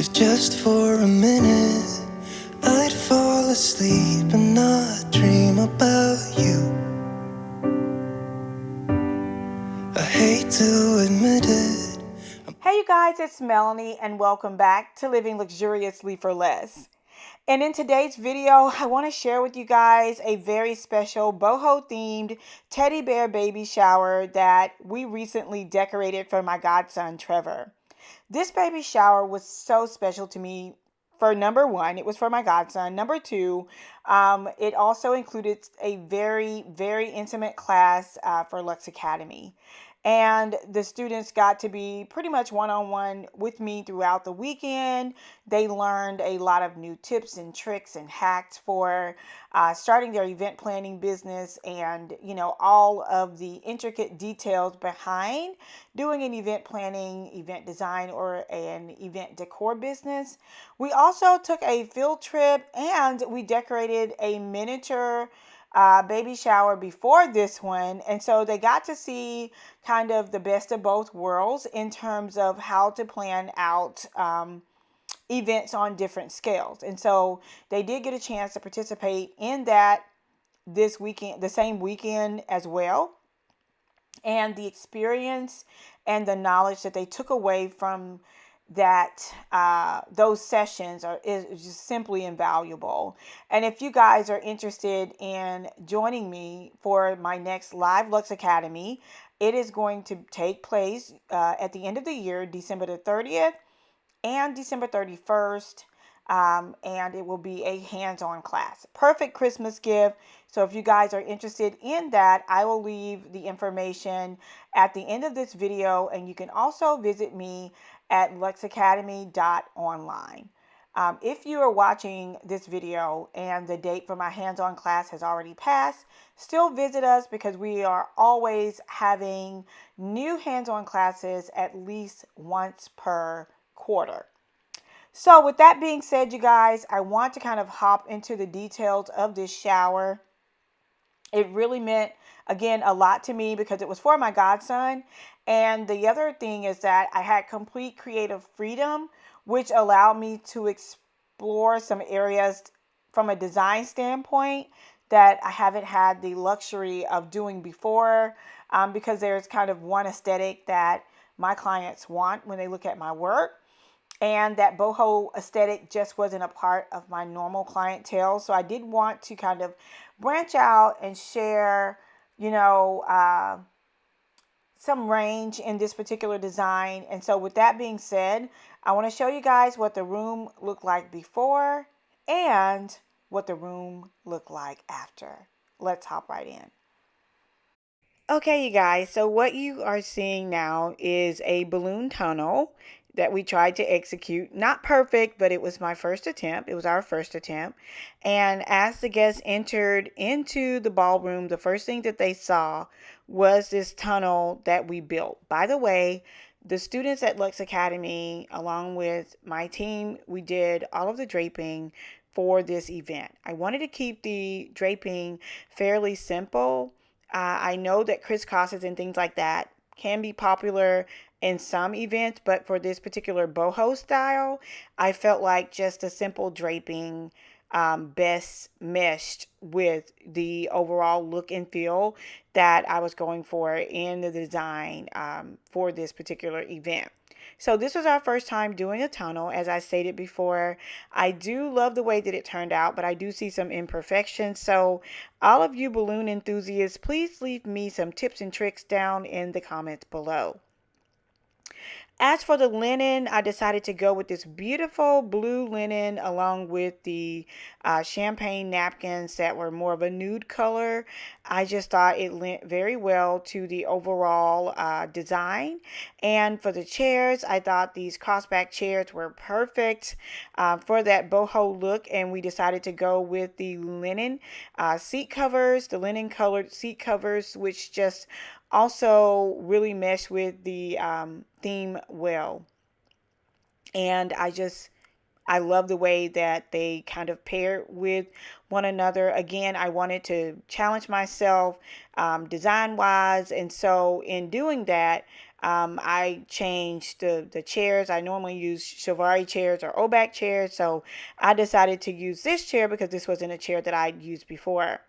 If just for a minute I'd fall asleep and not dream about you. I hate to admit it. Hey you guys, it's Melanie and welcome back to Living Luxuriously for Less. And in today's video, I want to share with you guys a very special boho themed teddy bear baby shower that we recently decorated for my godson Trevor. This baby shower was so special to me. For number one, it was for my godson. Number two, it also included a very intimate class for Lux Academy. And the students got to be pretty much one-on-one with me throughout the weekend. They learned a lot of new tips and tricks and hacks for starting their event planning business, and all of the intricate details behind doing an event planning, event design, or an event decor business. We also took a field trip and we decorated a miniature baby shower before this one, and so they got to see kind of the best of both worlds in terms of how to plan out events on different scales. And so they did get a chance to participate in that this weekend, the same weekend as well. And the experience and the knowledge that they took away from that those sessions is just simply invaluable. And if you guys are interested in joining me for my next live Lux Academy, it is going to take place at the end of the year, December the 30th and December 31st. And it will be a hands-on class. Perfect Christmas gift. So if you guys are interested in that, I will leave the information at the end of this video, and you can also visit me at luxacademy.online. If you are watching this video and the date for my hands-on class has already passed, still visit us because we are always having new hands-on classes at least once per quarter. So with that being said, you guys, I want to kind of hop into the details of this shower. It really meant, again, a lot to me because it was for my godson. And the other thing is that I had complete creative freedom, which allowed me to explore some areas from a design standpoint that I haven't had the luxury of doing before, because there's kind of one aesthetic that my clients want when they look at my work. And that boho aesthetic just wasn't a part of my normal clientele. So I did want to kind of branch out and share, some range in this particular design. And so with that being said, I want to show you guys what the room looked like before and what the room looked like after. Let's hop right in. Okay, you guys, so what you are seeing now is a balloon tunnel that we tried to execute. Not perfect, but it was my first attempt. It was our first attempt. And as the guests entered into the ballroom, the first thing that they saw was this tunnel that we built. By the way, the students at Lux Academy, along with my team, we did all of the draping for this event. I wanted to keep the draping fairly simple. I know that crisscrosses and things like that can be popular in some events, but for this particular boho style, I felt like just a simple draping best meshed with the overall look and feel that I was going for in the design for this particular event. So this was our first time doing a tunnel. As I stated before, I do love the way that it turned out, but I do see some imperfections. So all of you balloon enthusiasts, please leave me some tips and tricks down in the comments below. As for the linen, I decided to go with this beautiful blue linen along with the champagne napkins that were more of a nude color. I just thought it lent very well to the overall design. And for the chairs, I thought these crossback chairs were perfect for that boho look, and we decided to go with the linen seat covers, the linen colored seat covers, which just also really mesh with the theme well. And I love the way that they kind of pair with one another. Again, I wanted to challenge myself design wise, and so in doing that, I changed the chairs. I normally use Chivalry chairs or Obac chairs, so I decided to use this chair because this wasn't a chair that I'd used before.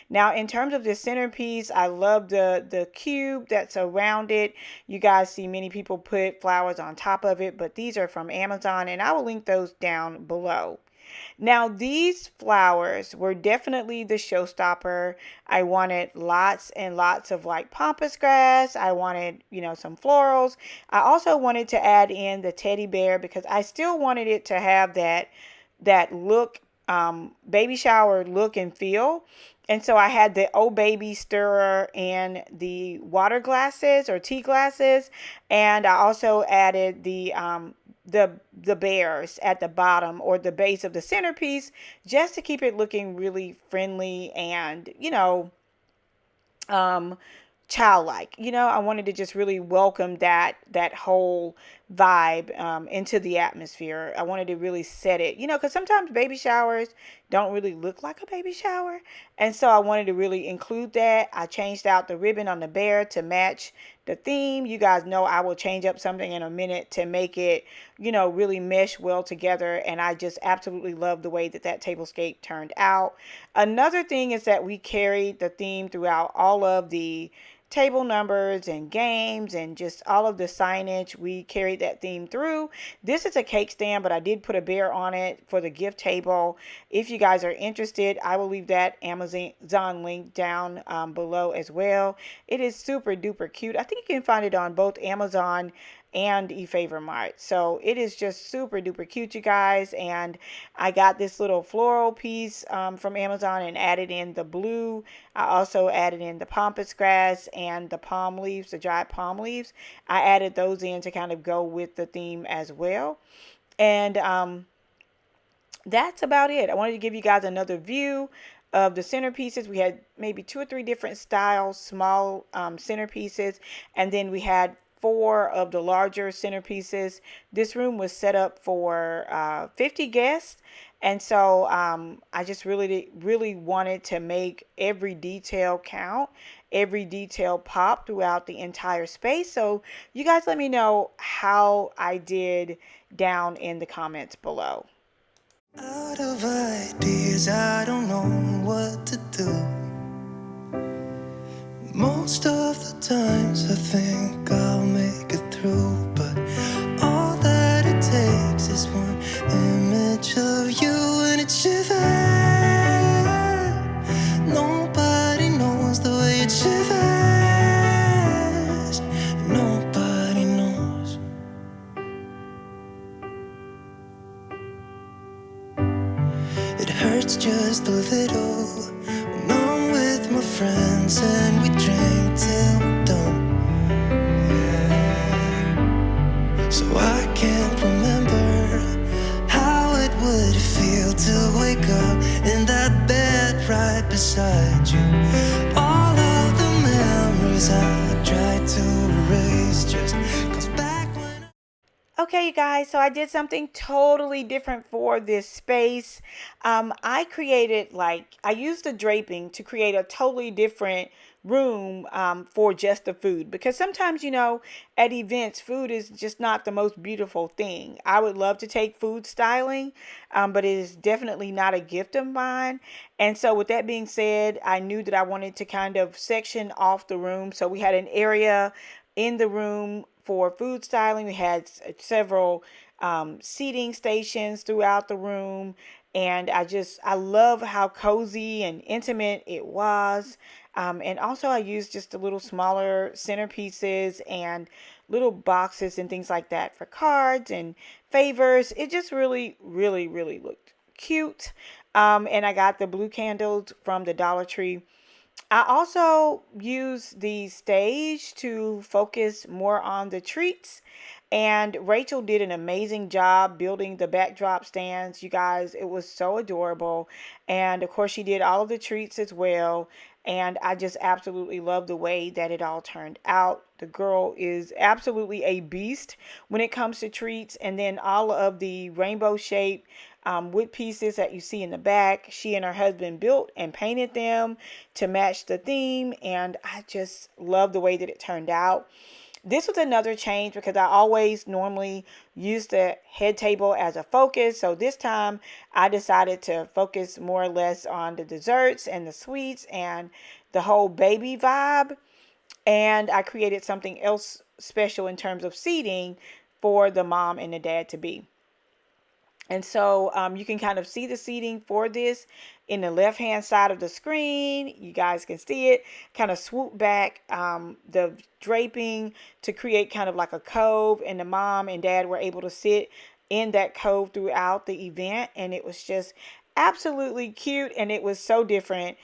Now, in terms of the centerpiece, I love the cube that's around it. You guys see many people put flowers on top of it, but these are from Amazon, and I will link those down below. Now, these flowers were definitely the showstopper. I wanted lots and lots of like pampas grass. I wanted, some florals. I also wanted to add in the teddy bear because I still wanted it to have that look, baby shower look and feel. And so I had the Oh Baby stirrer and the water glasses or tea glasses, and I also added the bears at the bottom or the base of the centerpiece just to keep it looking really friendly and um childlike. I wanted to just really welcome that whole vibe into the atmosphere. I wanted to really set it, because sometimes baby showers don't really look like a baby shower, and so I wanted to really include that. I changed out the ribbon on the bear to match the theme. You guys know I will change up something in a minute to make it really mesh well together, and I just absolutely love the way that tablescape turned out. Another thing is that we carried the theme throughout all of the table numbers and games and just all of the signage. We carried that theme through. This is a cake stand, but I did put a bear on it for the gift table. If you guys are interested, I will leave that Amazon link down below as well. It is super duper cute. I think you can find it on both Amazon and eFavorMart. So it is just super duper cute, you guys. And I got this little floral piece from Amazon and added in the blue. I also added in the pampas grass and the palm leaves, the dried palm leaves. I added those in to kind of go with the theme as well. And that's about it. I wanted to give you guys another view of the centerpieces. We had maybe 2 or 3 different styles, small centerpieces, and then we had 4 of the larger centerpieces. This room was set up for 50 guests, and so I just really wanted to make every detail count, every detail pop throughout the entire space. So you guys let me know how I did down in the comments below. Out of ideas, I don't know what to do. Most of the times I think I'll make it through, but all that it takes is one image of you and it shivers. Nobody knows the way it shivers. Nobody knows. It hurts just a little when I'm with my friends and we drink till we're done. Yeah. So I can't remember how it would feel to wake up in that bed right beside you. All of the memories I tried to erase just comes back when Okay, you guys, so I did something totally different for this space. I used the draping to create a totally different room for just the food, because sometimes, at events, food is just not the most beautiful thing. I would love to take food styling, but it is definitely not a gift of mine. And so with that being said, I knew that I wanted to kind of section off the room. So we had an area in the room for food styling. We had several seating stations throughout the room, and I love how cozy and intimate it was. And also I used just a little smaller centerpieces and little boxes and things like that for cards and favors. It just really, really, really looked cute. And I got the blue candles from the Dollar Tree. I also use the stage to focus more on the treats, and Rachel did an amazing job building the backdrop stands. You guys, it was so adorable. And of course, she did all of the treats as well. And I just absolutely love the way that it all turned out. The girl is absolutely a beast when it comes to treats. And then all of the rainbow shape wood pieces that you see in the back, she and her husband built and painted them to match the theme. And I just love the way that it turned out. This was another change because I always normally use the head table as a focus. So this time I decided to focus more or less on the desserts and the sweets and the whole baby vibe. And I created something else special in terms of seating for the mom and the dad to be. And so you can kind of see the seating for this in the left hand side of the screen. You guys can see it kind of swoop back the draping to create kind of like a cove, and the mom and dad were able to sit in that cove throughout the event, and it was just absolutely cute, and it was so different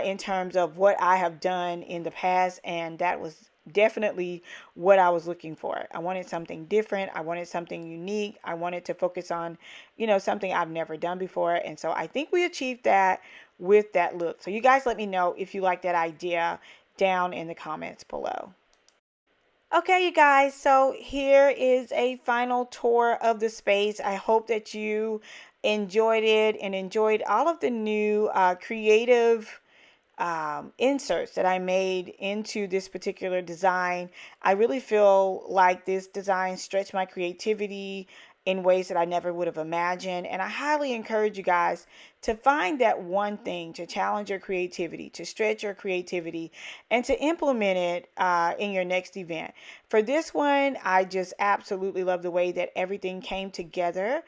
in terms of what I have done in the past, and that was definitely what I was looking for. I wanted something different. I wanted something unique. I wanted to focus on, something I've never done before. And so I think we achieved that with that look. So you guys let me know if you like that idea down in the comments below. Okay, you guys, so here is a final tour of the space. I hope that you enjoyed it and enjoyed all of the new creative inserts that I made into this particular design. I really feel like this design stretched my creativity in ways that I never would have imagined. And I highly encourage you guys to find that one thing to challenge your creativity, to stretch your creativity, and to implement it in your next event. For this one, I just absolutely love the way that everything came together.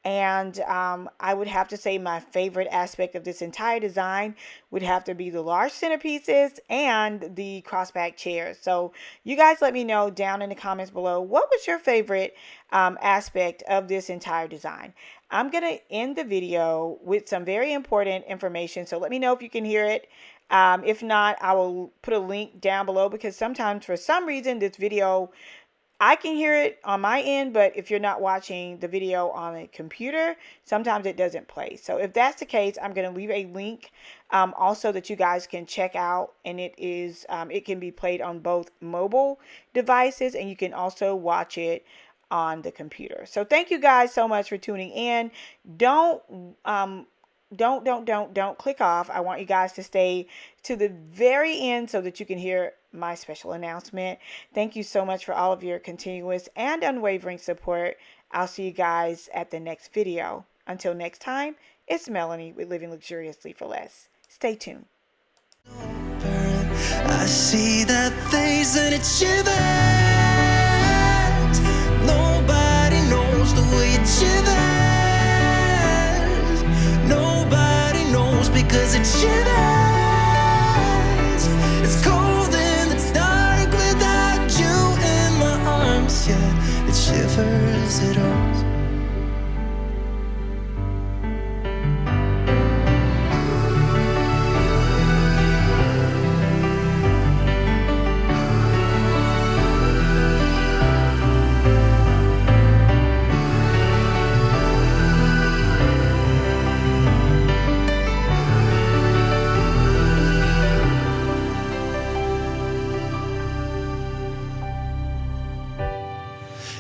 And I would have to say my favorite aspect of this entire design would have to be the large centerpieces and the crossback chairs. So you guys let me know down in the comments below, what was your favorite aspect of this entire design? I'm going to end the video with some very important information. So let me know if you can hear it. If not, I will put a link down below, because sometimes for some reason this video, I can hear it on my end, but if you're not watching the video on a computer, sometimes it doesn't play. So if that's the case, I'm going to leave a link also that you guys can check out, and it can be played on both mobile devices, and you can also watch it on the computer. So thank you guys so much for tuning in. Don't click off. I want you guys to stay to the very end so that you can hear my special announcement. Thank you so much for all of your continuous and unwavering support. I'll see you guys at the next video. Until next time, it's Melanie with Living Luxuriously for Less. Stay tuned. I see that face and it shivers. Nobody knows the way it shivers. Nobody knows because it shivers. It's cold and it's dark without you in my arms. Yeah, it shivers, it hurts.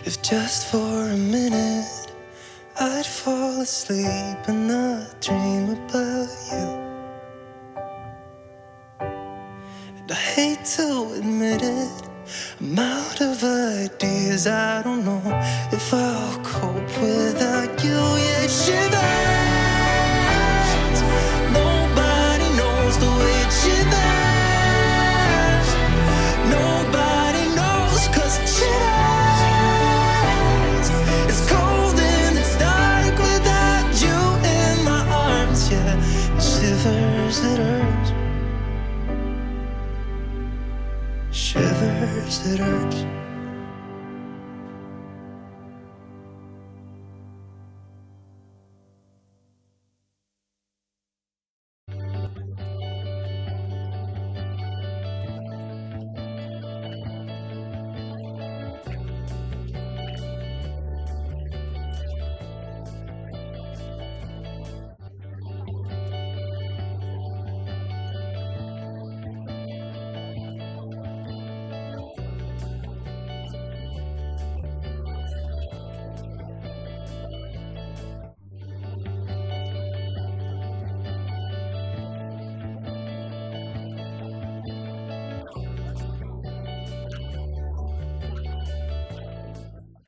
If just for a minute I'd fall asleep and not dream about you. And I hate to admit it, I'm out of ideas. I don't know if I'll cope without you. Yeah, it shivers. Nobody knows the way it shivers. Nobody knows 'cause it shivers. Shivers, it hurts. Shivers, it hurts.